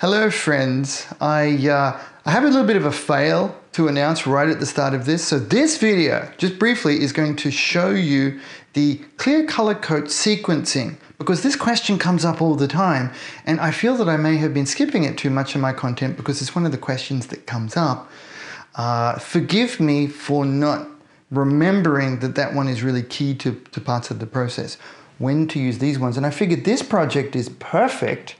Hello friends, I have a little bit of a fail to announce right at the start of this. So this video, just briefly, is going to show you the clear color coat sequencing, because this question comes up all the time and I feel that I may have been skipping it too much in my content because it's one of the questions that comes up. Forgive me for not remembering that that one is really key to parts of the process, when to use these ones. And I figured this project is perfect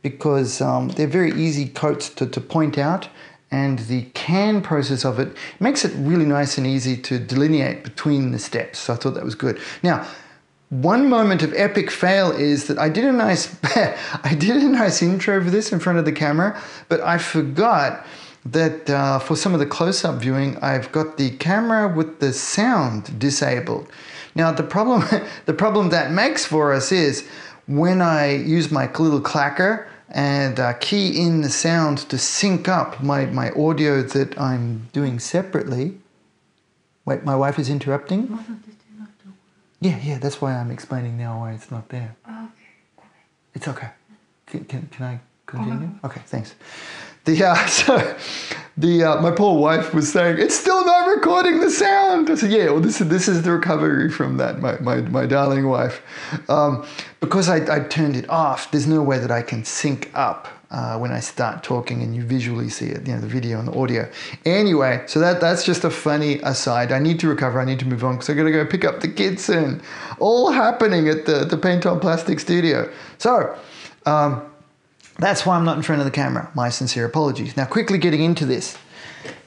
because they're very easy coats to point out, and the can process of it makes it really nice and easy to delineate between the steps. So I thought that was good. Now, one moment of epic fail is that I did a nice intro for this in front of the camera, but I forgot that for some of the close-up viewing, I've got the camera with the sound disabled. Now, the problem that makes for us is when I use my little clacker and key in the sound to sync up my audio that I'm doing separately. Wait, my wife is interrupting? Yeah, that's why I'm explaining now why it's not there. Okay. It's okay. Can I continue? Okay, thanks. My poor wife was saying, it's still not recording the sound. I said, yeah, well, this is the recovery from that, my darling wife. Because I turned it off, there's no way that I can sync up when I start talking and you visually see it, the video and the audio. Anyway, so that's just a funny aside. I need to recover, I need to move on because I gotta go pick up the kids soon. All happening at the Paint on Plastic studio. So, that's why I'm not in front of the camera. My sincere apologies. Now, quickly getting into this.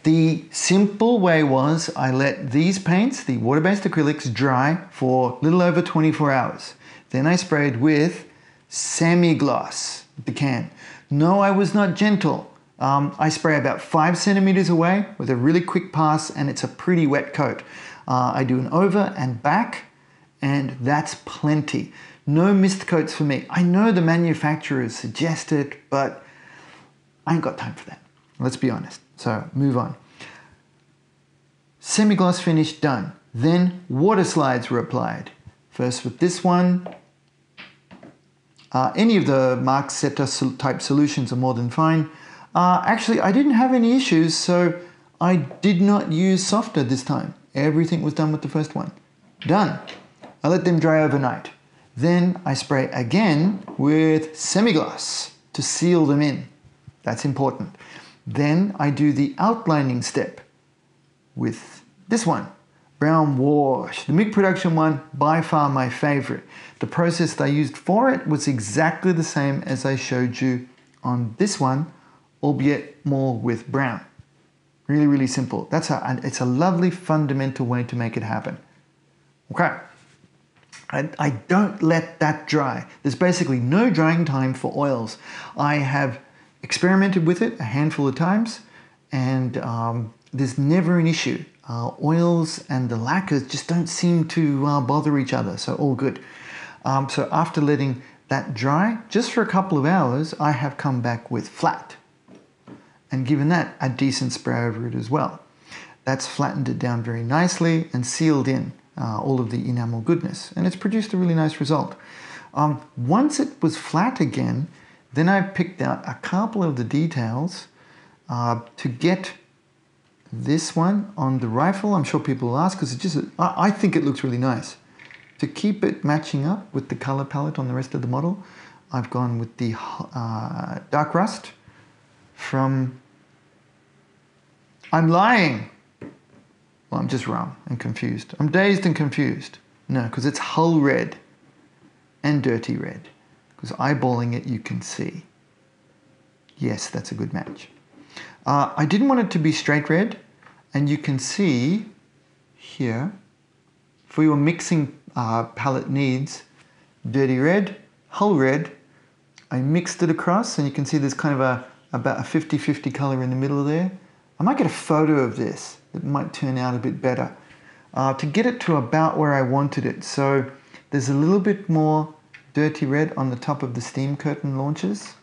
The simple way was I let these paints, the water-based acrylics, dry for a little over 24 hours. Then I sprayed with semi-gloss, the can. No, I was not gentle. I spray about 5 centimeters away with a really quick pass, and it's a pretty wet coat. I do an over and back, and that's plenty. No mist coats for me. I know the manufacturers suggest it, but I ain't got time for that. Let's be honest. So move on. Semi-gloss finish done. Then water slides were applied. First with this one. Any of the Mark Zeta type solutions are more than fine. Actually, I didn't have any issues, so I did not use softer this time. Everything was done with the first one. Done. I let them dry overnight. Then I spray again with semi-gloss to seal them in. That's important. Then I do the outlining step with this one, brown wash. The MIG production one, by far my favorite. The process that I used for it was exactly the same as I showed you on this one, albeit more with brown. Really, really simple. It's a lovely fundamental way to make it happen. Okay. I don't let that dry. There's basically no drying time for oils. I have experimented with it a handful of times, and there's never an issue. Oils and the lacquers just don't seem to bother each other, so all good. So after letting that dry, just for a couple of hours, I have come back with flat and given that a decent spray over it as well. That's flattened it down very nicely and sealed in all of the enamel goodness, and it's produced a really nice result. Once it was flat again, then I picked out a couple of the details to get this one on the rifle. I'm sure people will ask because I think it looks really nice. To keep it matching up with the color palette on the rest of the model, I've gone with the dark rust from... I'm lying! Well, I'm just wrong and confused. I'm dazed and confused. No, because it's hull red and dirty red. Because eyeballing it, you can see. Yes, that's a good match. I didn't want it to be straight red, and you can see here, for your mixing palette needs, dirty red, hull red. I mixed it across, and you can see there's kind of about a 50-50 color in the middle there. I might get a photo of this. It might turn out a bit better. To get it to about where I wanted it. So there's a little bit more dirty red on the top of the steam curtain launches,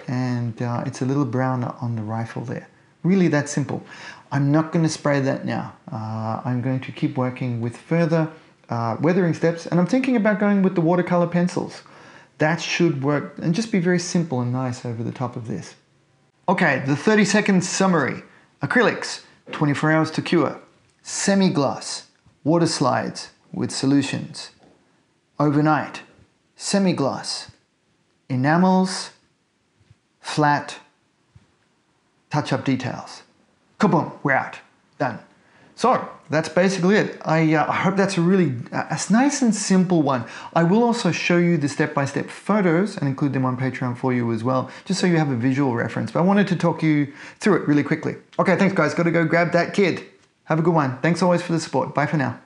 and it's a little browner on the rifle there. Really that simple. I'm not going to spray that now. I'm going to keep working with further weathering steps, and I'm thinking about going with the watercolor pencils. That should work and just be very simple and nice over the top of this. Okay, the 30-second summary. Acrylics, 24 hours to cure. Semi-gloss, water slides with solutions. Overnight, semi-gloss, enamels, flat, touch-up details. Kaboom, we're out, done. So that's basically it. I hope that's a really nice and simple one. I will also show you the step-by-step photos and include them on Patreon for you as well, just so you have a visual reference. But I wanted to talk you through it really quickly. Okay, thanks guys. Got to go grab that kid. Have a good one. Thanks always for the support. Bye for now.